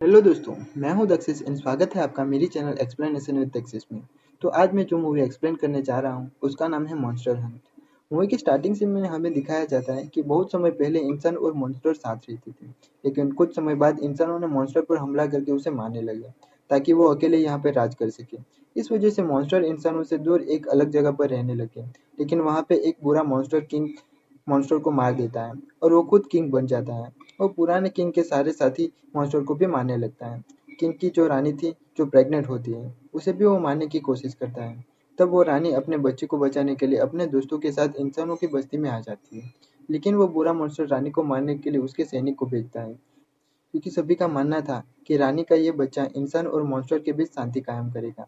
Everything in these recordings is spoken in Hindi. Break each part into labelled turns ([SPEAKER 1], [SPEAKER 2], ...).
[SPEAKER 1] हेलो दोस्तों, मैं हूं दक्षिश एंड स्वागत है आपका मेरी चैनल एक्सप्लेनेशन विद दक्षिश में। तो आज मैं जो मूवी एक्सप्लेन करने जा रहा हूं उसका नाम है मॉन्स्टर हंट। मूवी की स्टार्टिंग से में हमें दिखाया जाता है कि बहुत समय पहले इंसान और मॉन्स्टर साथ रहते थे, लेकिन कुछ समय बाद इंसानों ने मॉन्स्टर पर हमला करके उसे मारने लगे ताकि वो अकेले यहाँ पर राज कर सके। इस वजह से मॉन्स्टर इंसानों से दूर एक अलग जगह पर रहने लगे, लेकिन वहाँ पे एक बुरा मॉन्स्टर किंग मॉन्स्टर को मार देता है और वो खुद किंग बन जाता है। और पुराने किंग के सारे साथी मॉन्स्टर को भी मारने लगता है। किंग की जो रानी थी, जो प्रेग्नेंट होती है, उसे भी वो मारने की कोशिश करता है। तब वो रानी अपने बच्चे को बचाने के लिए अपने दोस्तों के साथ इंसानों की बस्ती में आ जाती है। लेकिन वो बुरा मॉन्स्टर रानी को मारने के लिए उसके सैनिक को भेजता है, क्योंकि सभी का मानना था कि रानी का ये बच्चा इंसान और मॉन्स्टर के बीच शांति कायम करेगा।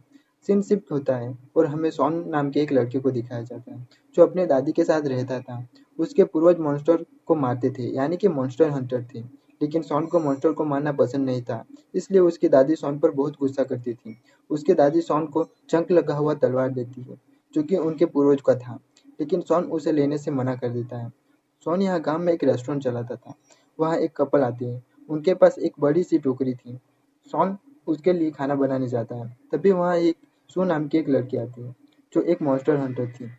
[SPEAKER 1] सीन शिफ्ट होता है और हमें सॉन नाम के एक लड़के को दिखाया जाता है, जो अपने दादी के साथ रहता था। उसके पूर्वज मॉन्स्टर को मारते थे, यानी कि मॉन्स्टर हंटर थे। लेकिन सॉन को मॉन्स्टर को मारना पसंद नहीं था, इसलिए उसकी दादी सॉन पर बहुत गुस्सा करती थी। उसकी दादी सॉन को चंक लगा हुआ तलवार देती है, जो कि उनके पूर्वज का था, लेकिन सॉन उसे लेने से मना कर देता है। सॉन यहाँ गांव में एक रेस्टोरेंट चलाता था। वहाँ एक कपल आते हैं, उनके पास एक बड़ी सी टोकरी थी। सॉन उसके लिए खाना बनाने जाता है, तभी वहाँ एक सू नाम की एक लड़की आती है, जो एक मॉन्स्टर हंटर थी।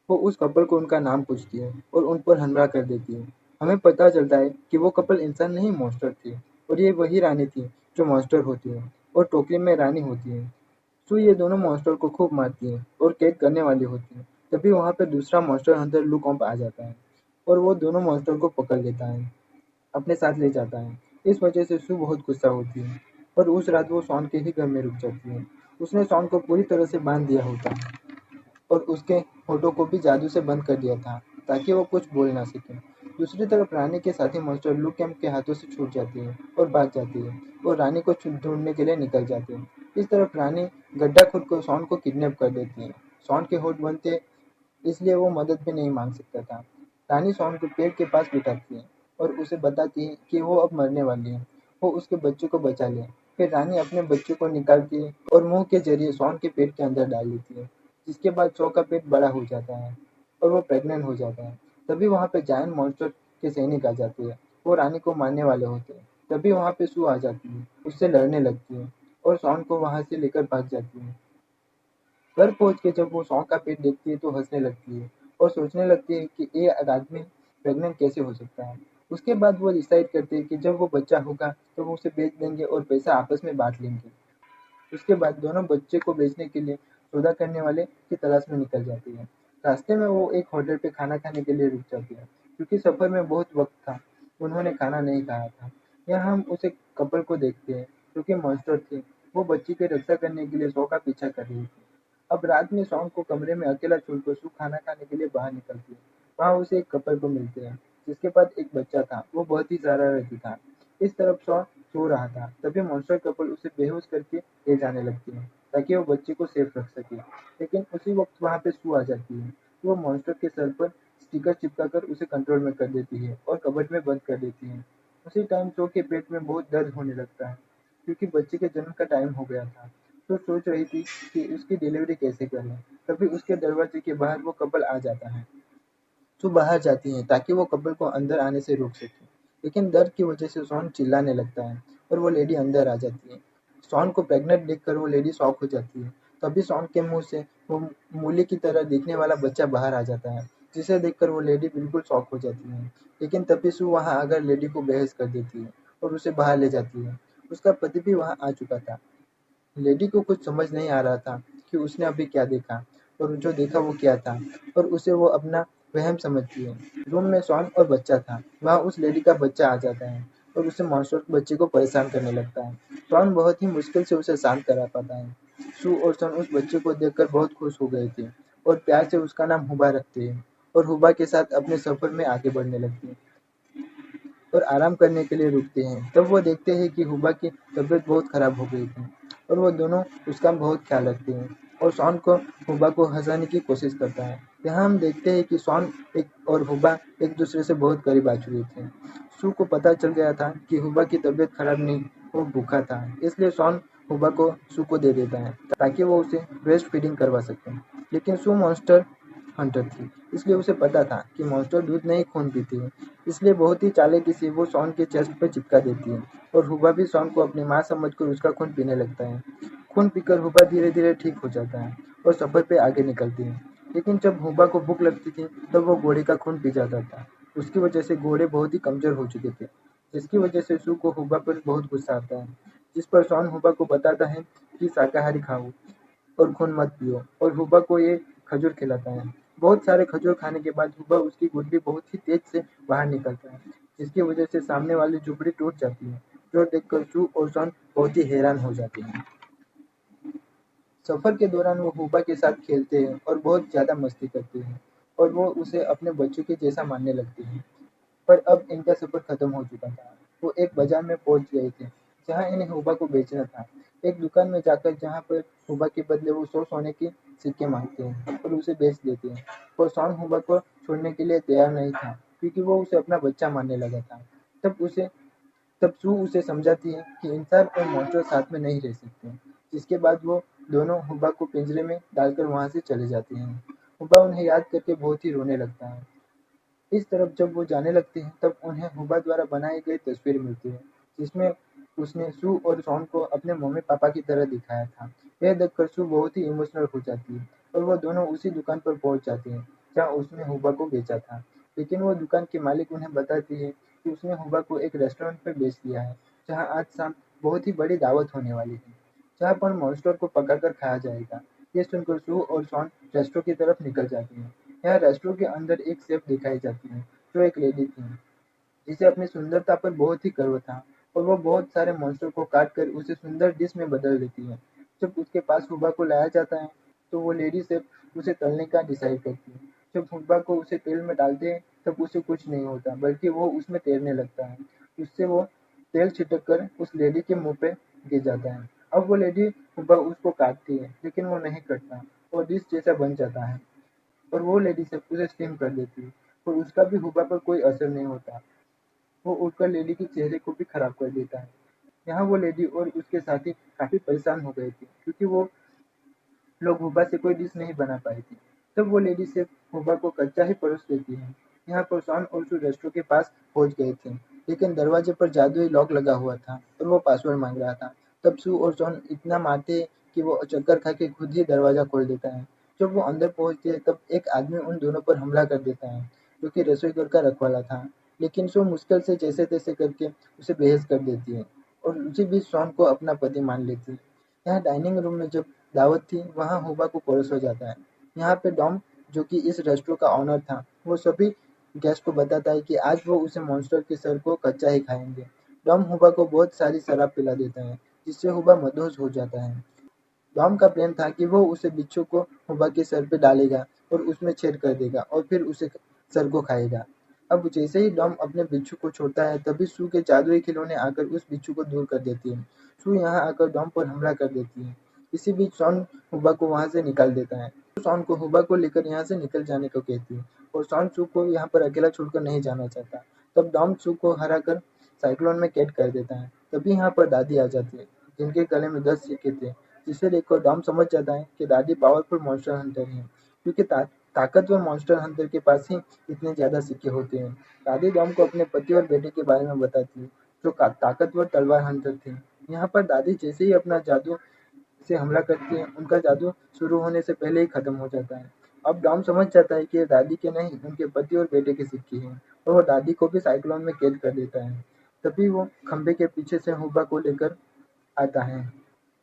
[SPEAKER 1] वो उस कपल को उनका नाम पूछती है और उन पर हमला कर देती है। हमें पता चलता है कि वो कपल इंसान नहीं मॉन्स्टर थी, और ये वही रानी थी जो मॉन्स्टर होती है और टोकरी में रानी होती है। सू ये दोनों मॉन्स्टर को खूब मारती है और कैद करने वाली होती है। तभी वहाँ पे दूसरा मॉन्स्टर हंटर लुकॉम्प आ जाता है और वो दोनों मॉन्स्टर को पकड़ लेता है, अपने साथ ले जाता है। इस वजह से सू बहुत गुस्सा होती है और उस रात वो शॉन के ही घर में रुक जाती है। उसने शॉन को पूरी तरह से बांध दिया होता और उसके होठों को भी जादू से बंद कर दिया था, ताकि वो कुछ बोल ना सके। दूसरी तरफ रानी के साथी मॉन्स्टर लू कैम्प के हाथों से छूट जाती है और भाग जाती है और रानी को ढूंढने के लिए निकल जाती है। इस तरफ रानी गड्ढा खुद को शॉन को किडनैप कर देती है। शॉन के होठ बंद थे, इसलिए वो मदद भी नहीं मांग सकता था। रानी शॉन को पेड़ के पास बिठाती है और उसे बताती है कि वो अब मरने वाली है, वो उसके बच्चे को बचा ले। फिर रानी अपने बच्चे को निकालती है और मुंह के जरिए शॉन के पेट के अंदर डाल देती है, जिसके बाद शॉ का पेट बड़ा हो जाता है और वो प्रेग्नेंट हो जाता है। तभी वहाँ पे जायंट मॉन्स्टर के सैनिक आ जाते हैं, वो रानी को मारने वाले होते हैं। तभी वहाँ पे सू आ जाती है, उससे लड़ने लगती है और शॉन को वहाँ से लेकर भाग जाती है। घर पहुँच के जब वो शॉ का पेट देखती है तो हँसने लगती है और सोचने लगती है कि ये आदमी प्रेग्नेंट कैसे हो सकता है। उसके बाद वो डिसाइड करती है कि जब वो बच्चा होगा तो वो उसे बेच देंगे और पैसा आपस में बाँट लेंगे। उसके बाद दोनों बच्चे को बेचने के लिए सौदा करने वाले की तलाश में निकल जाती है। रास्ते में वो एक होटल पे खाना खाने के लिए रुक जाती है, क्योंकि सफर में बहुत वक्त था, उन्होंने खाना नहीं खाया था। यहाँ हम उसे कपल को देखते हैं, जो कि मॉन्स्टर थे। वो बच्ची की रक्षा करने के लिए शॉ का पीछा कर रही थी। अब रात में शॉन को कमरे में अकेला छोड़कर सू खाना खाने के लिए बाहर निकलती है। वहाँ उसे एक कपल को मिलते हैं, जिसके पास एक बच्चा था। वो बहुत ही शरारती था। इस तरफ शॉ सो रहा था, तभी मॉन्स्टर कपल उसे बेहोश करके ले जाने लगती है, ताकि वो बच्चे को सेफ रख सके। लेकिन उसी वक्त वहाँ पे सू आ जाती है। वो मॉन्स्टर के सर पर स्टिकर चिपकाकर उसे कंट्रोल में कर देती है और कबर्ड में बंद कर देती है। उसी टाइम शो के पेट में बहुत दर्द होने लगता है, क्योंकि बच्चे के जन्म का टाइम हो गया था। तो सोच रही थी कि उसकी डिलीवरी कैसे करें। तभी उसके दरवाजे के बाहर वो कपल आ जाता है। सू बाहर जाती है ताकि वो कपल को अंदर आने से रोक सके, लेकिन दर्द की वजह से शॉन चिल्लाने लगता है और वो लेडी अंदर आ जाती है। शॉन को प्रेग्नेंट देखकर वो लेडी शॉक हो जाती है। तभी शॉन के मुंह से वो मूली की तरह दिखने वाला बच्चा बाहर आ जाता है, जिसे देखकर वो लेडी बिल्कुल शॉक हो जाती है। लेकिन तभी सू वहाँ आकर लेडी को बेहोश कर देती है और उसे बाहर ले जाती है। उसका पति भी वहाँ आ चुका था। लेडी को कुछ समझ नहीं आ रहा था कि उसने अभी क्या देखा और जो देखा वो क्या था, और उसे वो अपना वहम समझती है। रूम में शॉन और बच्चा था। वहाँ उस लेडी का बच्चा आ जाता है और उसे मॉन्स्टर बच्चे को परेशान करने लगता है। शॉन बहुत ही मुश्किल से उसे शांत करा पाता है। सू और शॉन उस बच्चे को देखकर बहुत खुश हो गए थे और प्यार से उसका नाम हुबा रखते हैं और हुबा के साथ अपने सफर में आगे बढ़ने लगते हैं और आराम करने के लिए रुकते हैं। तब वो देखते हैं कि हुबा की तबीयत बहुत खराब हो गई थी और वो दोनों उसका बहुत ख्याल रखते हैं और शॉन को हुबा को हंसाने की कोशिश करता है। यहाँ हम देखते हैं कि शॉन एक और हुबा एक दूसरे से बहुत करीब आ चुके थे। सू को पता चल गया था कि हुबा की तबीयत खराब नहीं, वो भूखा था, इसलिए शॉन हुबा को सू को दे देता है ताकि वो उसे ब्रेस्ट फीडिंग करवा सके। लेकिन सू मॉन्स्टर हंटर थी, इसलिए उसे पता था कि मॉन्स्टर दूध नहीं खून पीती है। इसलिए बहुत ही चालाकी से वो शॉन के चेस्ट पर चिपका देती है और हुबा भी शॉन को अपनी माँ समझकर उसका खून पीने लगता है। खून पीकर हुबा धीरे धीरे ठीक हो जाता है और सफर पे आगे निकलती है। लेकिन जब हुबा को भूख लगती थी तब वो घोड़े का खून पी जाता था। उसकी वजह से घोड़े बहुत ही कमजोर हो चुके थे, जिसकी वजह से सू को हुबा पर बहुत गुस्सा आता है। जिस पर शॉन हुबा को बताता है कि शाकाहारी खाओ और खून मत पियो, और हुबा को ये खजूर खिलाता है। बहुत सारे खजूर खाने के बाद हुबा उसकी गुडली बहुत ही तेज से बाहर निकलता है, जिसकी वजह से सामने वाली झुपड़ी टूट जाती है, जो देखकर सू और शॉन बहुत ही हैरान हो जाते हैं। सफर के दौरान वो हुबा के साथ खेलते हैं और बहुत ज्यादा मस्ती करते हैं और वो उसे अपने बच्चों के जैसा मानने लगते हैं। पर अब इनका सफर खत्म हो चुका था। वो एक बाजार में पहुंच गए थे, जहां इन्हें हुबा को बेचना था। एक दुकान में जाकर जहां पर हुबा के बदले वो 100 सोने के सिक्के मांगते हैं और उसे बेच देते हैं। और शॉन हुबा को छोड़ने के लिए तैयार नहीं था, क्योंकि वो उसे अपना बच्चा मानने लगा था। तब उसे तब सू उसे समझाती है कि इंसान और मॉन्स्टर साथ में नहीं रह सकते। जिसके बाद वो दोनों हुबा को पिंजरे में डालकर वहां से चले जाते हैं। हुबा उन्हें याद करके बहुत ही रोने लगता है। इस तरफ जब वो जाने लगते हैं तब उन्हें हुबा द्वारा बनाई गई तस्वीर मिलती है, जिसमें उसने सू और शॉन को अपने मम्मी पापा की तरह दिखाया था। यह देखकर सू बहुत ही इमोशनल हो जाती है और वो दोनों उसी दुकान पर पहुंच जाते हैं जहां उसने हुबा को बेचा था। लेकिन वो दुकान की मालिक उन्हें बताती है कि उसने हुबा को एक रेस्टोरेंट पर बेच दिया है, जहाँ आज शाम बहुत ही बड़ी दावत होने वाली है, जहाँ पर मॉन्स्टर को पकाकर खाया जाएगा। ये सुनकर सू और शॉन रेस्टोरेंट की तरफ निकल जाते हैं। यहाँ रेस्टोरेंट के अंदर एक शेफ दिखाई जाती है, जो एक लेडी थी, जिसे अपनी सुंदरता पर बहुत ही गर्व था और वो बहुत सारे मॉन्स्टर को काट कर उसे सुंदर डिश में बदल देती है। जब उसके पास हुबा को लाया जाता है तो वो लेडी शेफ उसे तलने का डिसाइड करती है। जब हुबा को उसे तेल में डालते हैं तब उसे कुछ नहीं होता, बल्कि वो उसमें तैरने लगता है। उससे वो तेल छिटक कर उस लेडी के मुंह पे गिर जाता है। अब वो लेडी हुबा उसको काटती है, लेकिन वो नहीं कटता और डिश जैसा बन जाता है और वो लेडी सब उसे स्टीम कर देती है और उसका भी हुबा पर कोई असर नहीं होता। वो उठकर लेडी के चेहरे को भी खराब कर देता है। यहाँ वो लेडी और उसके साथी काफी परेशान हो गए थे, क्योंकि वो लोग हुबा से कोई डिश नहीं बना पाई थी। तब वो लेडी सिर्फ हुबा को कच्चा ही परोस देती है। यहाँ पर शॉन और सू रेस्टोरेंट के पास पहुंच गए थे, लेकिन दरवाजे पर जादुई लॉक लगा हुआ था और वो पासवर्ड मांग रहा था। तब सू और शॉन इतना मारते हैं कि वो चक्कर खा के खुद ही दरवाजा खोल देता है। जब वो अंदर पहुंचते हैं तब एक आदमी उन दोनों पर हमला कर देता है, जो कि रसोई घर का रखवाला था। लेकिन सू मुश्किल से जैसे तैसे करके उसे बेहोश कर देती है और उसी बीच शॉन को अपना पति मान लेती है। यहाँ डाइनिंग रूम में जब दावत थी, वहाँ हुबा को परोसा जाता है। यहाँ पे डॉम, जो कि इस रेस्टोरेंट का ऑनर था, वो सभी गेस्ट को बताता है कि आज वो उसे मॉन्स्टर के सर को कच्चा ही खाएंगे। डॉम हुबा को बहुत सारी शराब पिला देता है, जिससे हुबा मदहोश हो जाता है। डॉम का प्लान था कि वो उसे बिच्छू को हुबा के सर पे डालेगा और उसमें छेद कर देगा और फिर उसे सर को खाएगा। अब जैसे ही डॉम अपने बिच्छू को छोड़ता है, तभी सू के जादुई खिलौने आकर उस बिच्छू को दूर कर देती है। सू यहाँ आकर डॉम पर हमला कर देती है। इसी बीच शॉन हुबा को वहां से निकाल देता है। शॉन को हुबा को लेकर यहाँ से निकल जाने को कहती है और शॉन सू को यहाँ पर अकेला छोड़कर नहीं जाना चाहता। तब डॉम सू को हराकर साइक्लोन में कैद कर देता है। तभी यहाँ पर दादी आ जाती है, जिनके गले में 10 सिक्के थे, जिसे देखकर डॉम समझ जाता है कि दादी पावरफुल मॉन्स्टर हंटर है, क्योंकि ताकतवर मॉन्स्टर हंटर के पास ही इतने ज्यादा सिक्के होते हैं। दादी डॉम को अपने पति और बेटे के बारे में बताती है, जो ताकतवर तलवार हंटर थे। यहाँ पर दादी जैसे ही अपना जादू से हमला करती है, उनका जादू शुरू होने से पहले ही खत्म हो जाता है। अब डॉम समझ जाता है कि ये दादी के नहीं, उनके पति और बेटे के सिक्के हैं, और वो दादी को भी साइक्लोन में कैद कर देता है। तभी वो खंबे के पीछे से हुबा को लेकर आता है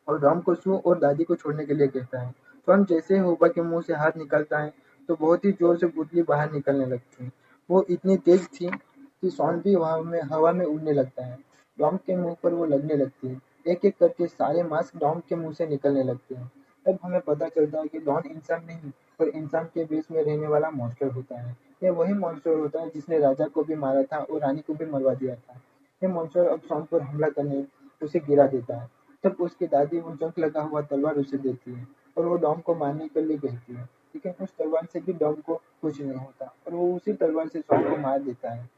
[SPEAKER 1] और डॉम को सू और दादी को छोड़ने के लिए कहता है। टॉम जैसे ही हुबा के मुंह से हाथ निकलता है, तो बहुत ही जोर से पुतली बाहर निकलने लगती है। वो इतनी तेज थी कि शॉन भी हवा में उड़ने लगता है। डॉम के मुंह पर वो लगने लगती है। एक एक करके सारे मास्क डॉम के मुंह से निकलने लगते हैं। तब हमें पता चलता है कि डॉन इंसान नहीं, पर इंसान के बेस में रहने वाला मॉन्स्टर होता है। यह वही मॉन्स्टर होता है जिसने राजा को भी मारा था और रानी को भी मरवा दिया था। यह मॉन्स्टर अब शॉन पर हमला करने उसे गिरा देता है। तब उसकी दादी वो जंग लगा हुआ तलवार उसे देती है और वो डॉम को मारने के लिए कहती है। लेकिन उस तलवार से भी डॉम को कुछ नहीं होता और वो उसी तलवार से शॉन को मार देता है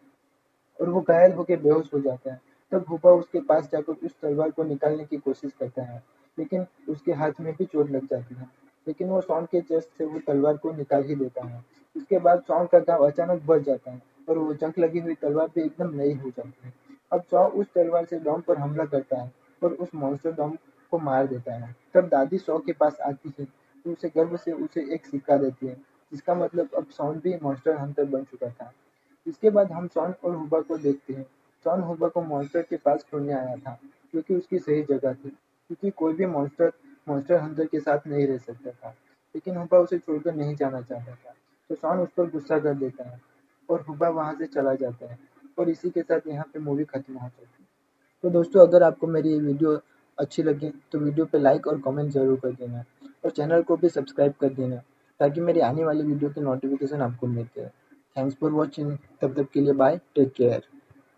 [SPEAKER 1] और वो घायल होकर बेहोश हो जाता है। तब हुबा उसके पास जाकर उस तलवार को निकालने की कोशिश करता है, लेकिन उसके हाथ में भी चोट लग जाती है। लेकिन वो शॉन के चेस्ट से वो तलवार को निकाल ही देता है। इसके बाद शॉन का घाव अचानक बढ़ जाता है और वो जंग लगी हुई तलवार भी एकदम नई हो जाती है। अब शॉ उस तलवार से डॉम पर हमला करता है और उस मॉन्स्टर डॉम को मार देता है। तब दादी शॉ के पास आती है तो उसे गर्व से उसे एक सिक्का देती है, जिसका मतलब अब शॉन भी मॉन्स्टर हंटर बन चुका था। इसके बाद हम शॉन और हुबा को देखते हैं। शॉन हुबा को मॉन्स्टर के पास छोड़ने आया था, क्योंकि उसकी सही जगह थी, क्योंकि कोई भी मॉन्स्टर मॉन्स्टर हंटर के साथ नहीं रह सकता था। लेकिन हुबा उसे छोड़कर नहीं जाना चाहता था, तो शॉन उस पर गुस्सा कर देता है और हुबा वहाँ से चला जाता है। और इसी के साथ यहाँ पे मूवी खत्म हो जाती है। तो दोस्तों, अगर आपको मेरी ये वीडियो अच्छी लगी तो वीडियो पे लाइक और कमेंट ज़रूर कर देना और चैनल को भी सब्सक्राइब कर देना, ताकि मेरी आने वाली वीडियो की नोटिफिकेशन आपको मिलते रहे। Thanks for watching. तब तक के लिए बाय, टेक केयर।